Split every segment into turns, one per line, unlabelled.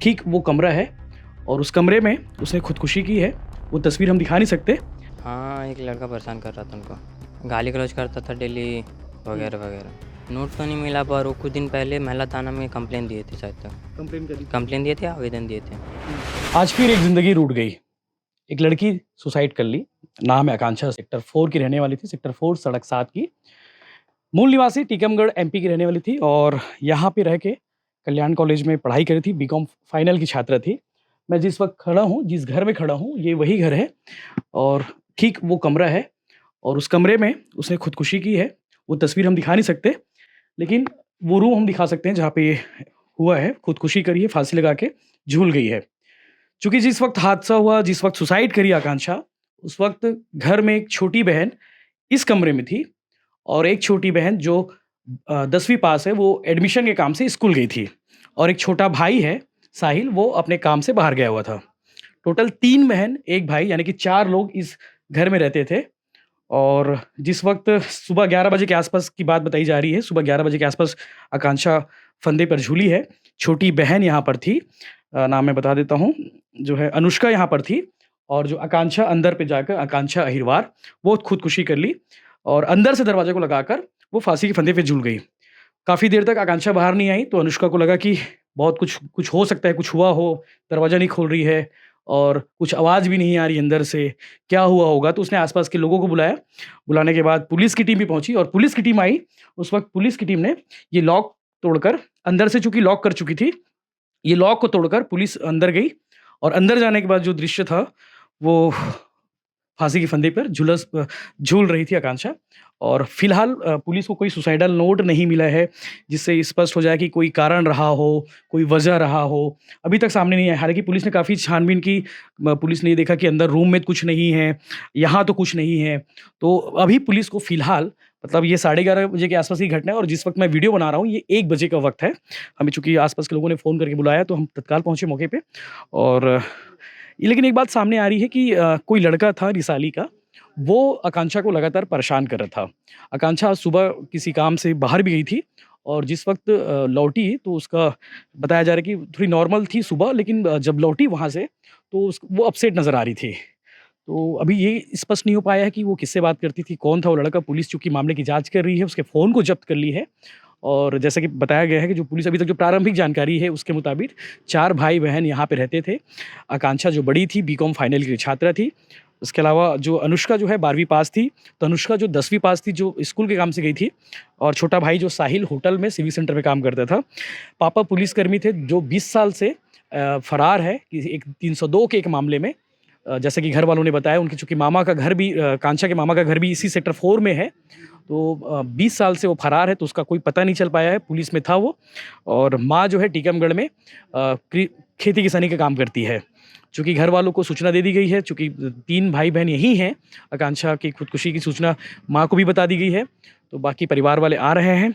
ठीक वो कमरा है और उस कमरे में उसने खुदकुशी की है। वो तस्वीर हम दिखा नहीं सकते।
हाँ, एक लड़का परेशान कर रहा था उनको, गाली गलौज करता था डेली वगैरह वगैरह। नोट तो नहीं मिला पर वो कुछ दिन पहले महिला थाना में कंप्लेन दिए थे, शायद तक कंप्लेन दिए थे, आवेदन दिए थे।
आज फिर एक ज़िंदगी रूठ गई। एक लड़की सुसाइड कर ली। नाम है आकांक्षा, सेक्टर 4 की रहने वाली थी, सेक्टर 4 सड़क 7 की। मूल निवासी टीकमगढ़ एमपी की रहने वाली थी और यहाँ पे रह के कल्याण कॉलेज में पढ़ाई करी थी, बीकॉम फाइनल की छात्रा थी। मैं जिस वक़्त खड़ा हूँ, जिस घर में खड़ा हूँ, ये वही घर है और ठीक वो कमरा है और उस कमरे में उसने खुदकुशी की है। वो तस्वीर हम दिखा नहीं सकते, लेकिन वो रूम हम दिखा सकते हैं जहाँ पे ये हुआ है, खुदकुशी करी है, फांसी लगा के झूल गई है। चूँकि जिस वक़्त हादसा हुआ, जिस वक़्त सुसाइड करी आकांक्षा, उस वक़्त घर में एक छोटी बहन इस कमरे में थी और एक छोटी बहन जो 10वीं पास है, वो एडमिशन के काम से स्कूल गई थी और एक छोटा भाई है, साहिल, वो अपने काम से बाहर गया हुआ था। टोटल 3 बहन, 1 भाई यानी कि 4 लोग इस घर में रहते थे और जिस वक़्त सुबह 11 बजे के आस-पास की बात बताई जा रही है, सुबह 11 बजे के आस-पास आकांक्षा फंदे पर झूली है। छोटी बहन यहाँ पर थी, नाम मैं बता देता हूँ, जो है अनुष्का यहाँ पर थी और जो आकांक्षा अंदर पे जाकर आकांक्षा अहिरवार, वो खुदकुशी कर ली और अंदर से दरवाजे को लगाकर वो फांसी के फंदे पे झूल गई। काफ़ी देर तक आकांक्षा बाहर नहीं आई, तो अनुष्का को लगा कि बहुत कुछ कुछ हो सकता है, कुछ हुआ हो, दरवाज़ा नहीं खोल रही है और कुछ आवाज़ भी नहीं आ रही अंदर से, क्या हुआ होगा? तो उसने आस-पास के लोगों को बुलाया। बुलाने के बाद पुलिस की टीम भी पहुँची और पुलिस की टीम आई। उस वक़्त पुलिस की टीम ने ये लॉक तोड़कर, अंदर से चूँकि लॉक कर चुकी थी, ये लॉक को तोड़कर पुलिस अंदर गई और अंदर जाने के बाद जो दृश्य था, वो फांसी के फंदे पर झूल रही थी आकांक्षा और फिलहाल पुलिस को कोई सुसाइडल नोट नहीं मिला है, जिससे स्पष्ट हो जाए कि कोई कारण रहा हो, कोई वजह रहा हो। अभी तक सामने नहीं आया। हालाँकि पुलिस ने काफ़ी छानबीन की। पुलिस ने ये देखा कि अंदर रूम में कुछ नहीं है, यहाँ तो कुछ नहीं है। तो अभी पुलिस को फिलहाल, मतलब ये 11:30 बजे के आस-पास की घटना है और जिस वक़्त मैं वीडियो बना रहा हूँ, ये 1 बजे का वक़्त है। हमें चूँकि आस-पास के लोगों ने फ़ोन करके बुलाया, तो हम तत्काल पहुँचे मौके पे और लेकिन एक बात सामने आ रही है कि कोई लड़का था रिसाली का, वो आकांक्षा को लगातार परेशान कर रहा था। आकांक्षा आज सुबह किसी काम से बाहर भी गई थी और जिस वक़्त लौटी तो उसका बताया जा रहा है कि थोड़ी नॉर्मल थी सुबह, लेकिन जब लौटी वहाँ से तो वो अपसेट नज़र आ रही थी। तो अभी ये स्पष्ट नहीं हो पाया है कि वो किससे बात करती थी, कौन था वो लड़का। पुलिस चूँकि मामले की जाँच कर रही है, उसके फ़ोन को जब्त कर ली है और जैसा कि बताया गया है कि जो पुलिस अभी तक जो प्रारंभिक जानकारी है उसके मुताबिक 4 भाई-बहन यहाँ पे रहते थे। आकांक्षा जो बड़ी थी, बीकॉम फाइनल की छात्रा थी। उसके अलावा जो अनुष्का जो है 12वीं पास थी, तो अनुष्का जो 10वीं पास थी, जो स्कूल के काम से गई थी और छोटा भाई जो साहिल होटल में सिविक सेंटर में काम करता था। पापा पुलिसकर्मी थे जो 20 साल से फरार है किसी एक 302 के एक मामले में। जैसे कि घर वालों ने बताया, उनके चूँकि मामा का घर भी कांक्षा के मामा का घर भी इसी सेक्टर 4 में है। तो 20 साल से वो फरार है, तो उसका कोई पता नहीं चल पाया है, पुलिस में था वो। और माँ जो है टीकमगढ़ में खेती किसानी का काम करती है। चूँकि घर वालों को सूचना दे दी गई है, चूँकि 3 भाई-बहन यही हैं, आकांक्षा की खुदकुशी की सूचना माँ को भी बता दी गई है, तो बाकी परिवार वाले आ रहे हैं।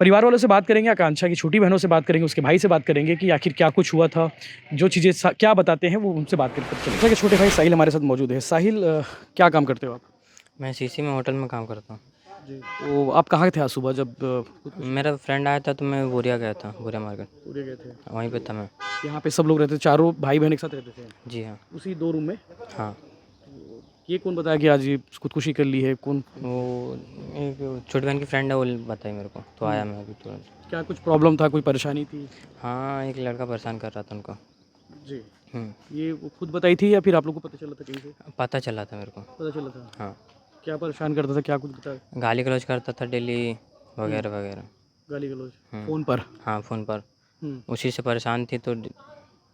परिवार वालों से बात करेंगे, आकांक्षा की छोटी बहनों से बात करेंगे, उसके भाई से बात करेंगे कि आखिर क्या कुछ हुआ था, जो चीज़ें क्या बताते हैं, वो उनसे बात करके पता चलेगा। देखिए, छोटे भाई साहिल हमारे साथ मौजूद है। साहिल, क्या काम करते हो आप?
मैं सीसी में होटल में काम करता हूँ।
जी। तो आप कहाँ थे आज सुबह जब खुदकुशी?
मेरा फ्रेंड आया था तो मैं बोरिया गया था, बोरिया मार्केट,
पूरे गए थे।
वहीं पे था मैं।
यहाँ पे सब लोग रहते थे, चारों भाई-बहन एक साथ रहते थे,
जी हाँ।
उसी 2 रूम में?
हाँ,
ये कौन बताया कि आज ये खुदकुशी कर ली है? कौन?
वो एक छोटी बहन की फ्रेंड है, वो बताई मेरे को, तो आया मैं अभी तुरंत।
क्या कुछ प्रॉब्लम था, कोई परेशानी थी?
हाँ, एक लड़का परेशान कर रहा था उनको।
जी।
हुँ,
ये वो खुद बताई थी या फिर आप लोग को पता चला था कहीं से?
पता चला था मेरे को।
पता चला था।
हाँ,
क्या परेशान करता था, क्या कुछ बताया?
गाली गलौज करता था डेली वगैरह वगैरह।
गाली-गलौज?
हुँ,
फ़ोन पर?
हाँ, फ़ोन पर।
हुँ।
उसी से परेशान थी तो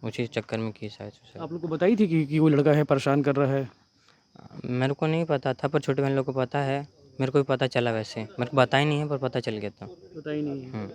उसी चक्कर में की शायद सुसाइड।
आप लोग को बताई थी कि कोई लड़का है, परेशान कर रहा है?
मेरे को नहीं पता था, पर छोटे बहन लोग को पता है। मेरे को भी पता चला वैसे। मेरे को बताया नहीं है, पर पता चल गया था।
पता ही नहीं है।
हुँ।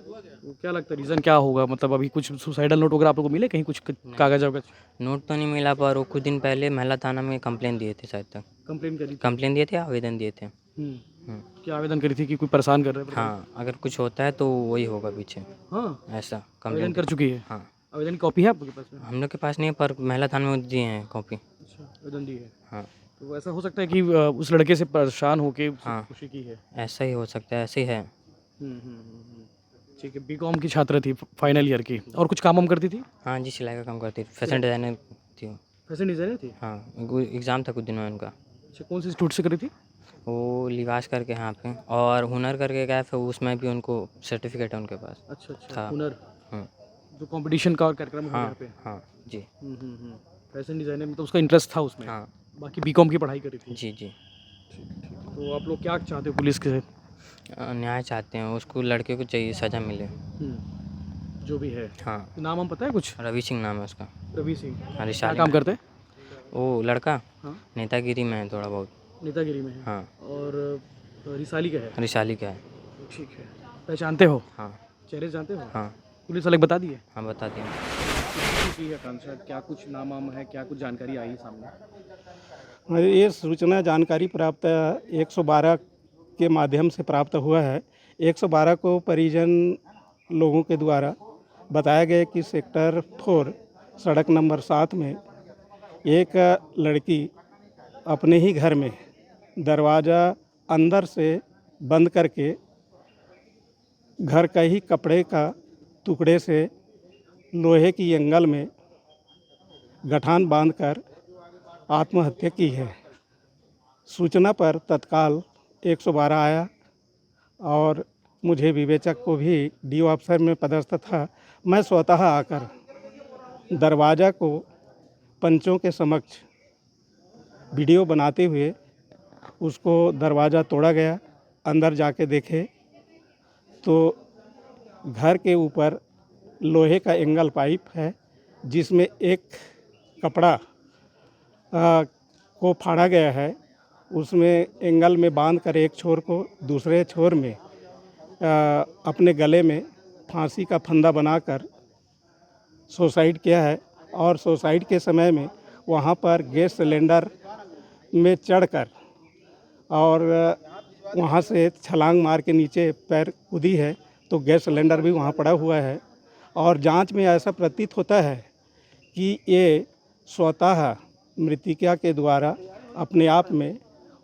तो क्या लगता है रीज़न क्या होगा? मतलब अभी कुछ सुसाइडल नोट वगैरह आप लोग को मिले कहीं, कुछ कागज़-वागज़?
नोट तो नहीं मिला, पर वो कुछ दिन पहले महिला थाना में कंप्लेन दिए थे, शायद तक
कंप्लेन करी थी?
कंप्लेन दिए थे, आवेदन दिए थे।
हुँ।
हुँ।
क्या आवेदन करी थी कि कोई परेशान कर रहा है? बताइए।
हाँ, अगर कुछ होता है तो वही होगा पीछे,
हाँ,
ऐसा
आवेदन
कंप्लेन
कर
थे।
चुकी है?
हाँ,
आवेदन की कॉपी है आपके पास में?
हम लोग के पास नहीं है, पर महिला थाना में दिए हैं कॉपी।
अच्छा, आवेदन दी है।
हाँ,
तो ऐसा हो सकता है कि उस लड़के से परेशान होके उससे
हाँ,
खुदकुशी की है?
ऐसा ही हो सकता है, ऐसे ही है।
हुँ, हुँ, हुँ, हुँ। ठीक है, बीकॉम की छात्रा थी फाइनल ईयर की, और कुछ काम वाम करती थी?
हाँ जी, सिलाई का काम करती थी, फैशन डिज़ाइनर थी वो।
फैशन डिज़ाइनर थी?
हाँ, एग्ज़ाम था कुछ दिनों में उनका।
अच्छा, कौन से इंस्टीट्यूट से करी थी?
वो लिबास करके यहाँ पे, और हुनर करके एक ऐप है, उसमें भी उनको सर्टिफिकेट है उनके पास।
अच्छा अच्छा,
था।
हुनर,
हम्म,
जो कंपटीशन का और कार्यक्रम हो
हाँ
यहाँ पे।
हाँ जी।
फैशन डिज़ाइनर में तो उसका इंटरेस्ट था उसमें,
हाँ
बाकी बीकॉम की पढ़ाई करी थी।
जी जी।
ठीक ठीक। तो आप लोग क्या चाहते हो पुलिस के?
न्याय चाहते हैं, उसको लड़के को चाहिए सज़ा मिले।
जो भी है।
हाँ,
नाम हम पता है कुछ?
रवि सिंह नाम है उसका।
रवि सिंह।
हाँ,
क्या
रिशाली
काम
में।
करते हैं?
वो लड़का
हाँ,
नेतागिरी में है थोड़ा बहुत।
नेतागिरी में है।
हाँ,
और रिसाली का है।
रिशाली का है।
ठीक है। पहचानते हो?
हाँ
चेहरे से जानते हो?
हाँ
पुलिस वाले को बता दिए?
हाँ, बता दिया।
की आकांक्षा, क्या कुछ नाम वाम है, क्या कुछ जानकारी आई सामने?
मुझे ये सूचना जानकारी प्राप्त 112 के माध्यम से प्राप्त हुआ है। 112 को परिजन लोगों के द्वारा बताया गया कि सेक्टर 4 सड़क नंबर 7 में एक लड़की अपने ही घर में दरवाज़ा अंदर से बंद करके घर का ही कपड़े का टुकड़े से लोहे की एंगल में गठान बांधकर आत्महत्या की है। सूचना पर तत्काल 112 आया और मुझे विवेचक को भी डीओ अफसर में पदस्थ था। मैं स्वतः आकर दरवाज़ा को पंचों के समक्ष वीडियो बनाते हुए उसको दरवाज़ा तोड़ा गया। अंदर जाके देखे तो घर के ऊपर लोहे का एंगल पाइप है, जिसमें एक कपड़ा को फाड़ा गया है। उसमें एंगल में बांध कर एक छोर को, दूसरे छोर में अपने गले में फांसी का फंदा बनाकर सुसाइड किया है। और सुसाइड के समय में वहाँ पर गैस सिलेंडर में चढ़कर और वहाँ से छलांग मार के नीचे पैर कूदी है, तो गैस सिलेंडर भी वहाँ पड़ा हुआ है। और जांच में ऐसा प्रतीत होता है कि ये स्वतः मृतिका के द्वारा अपने आप में,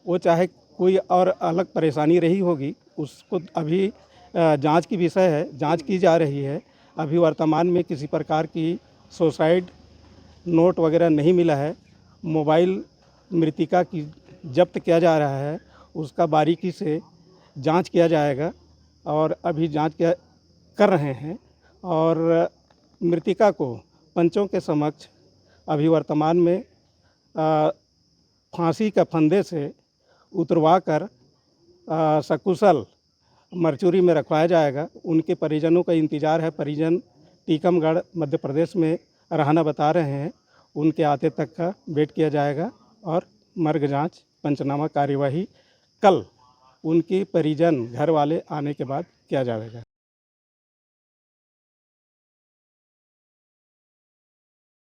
वो चाहे कोई और अलग परेशानी रही होगी, उसको अभी जांच की विषय है, जांच की जा रही है। अभी वर्तमान में किसी प्रकार की सुसाइड नोट वगैरह नहीं मिला है। मोबाइल मृतिका की जब्त किया जा रहा है, उसका बारीकी से जांच किया जाएगा और अभी जांच कर रहे हैं। और मृतिका को पंचों के समक्ष अभी वर्तमान में फांसी का फंदे से उतरवा कर सकुशल मरचुरी में रखवाया जाएगा। उनके परिजनों का इंतज़ार है। परिजन टीकमगढ़ मध्य प्रदेश में रहना बता रहे हैं। उनके आते तक का वेट किया जाएगा और मर्ग जांच पंचनामा कार्यवाही कल उनकी परिजन घर वाले आने के बाद किया जाएगा।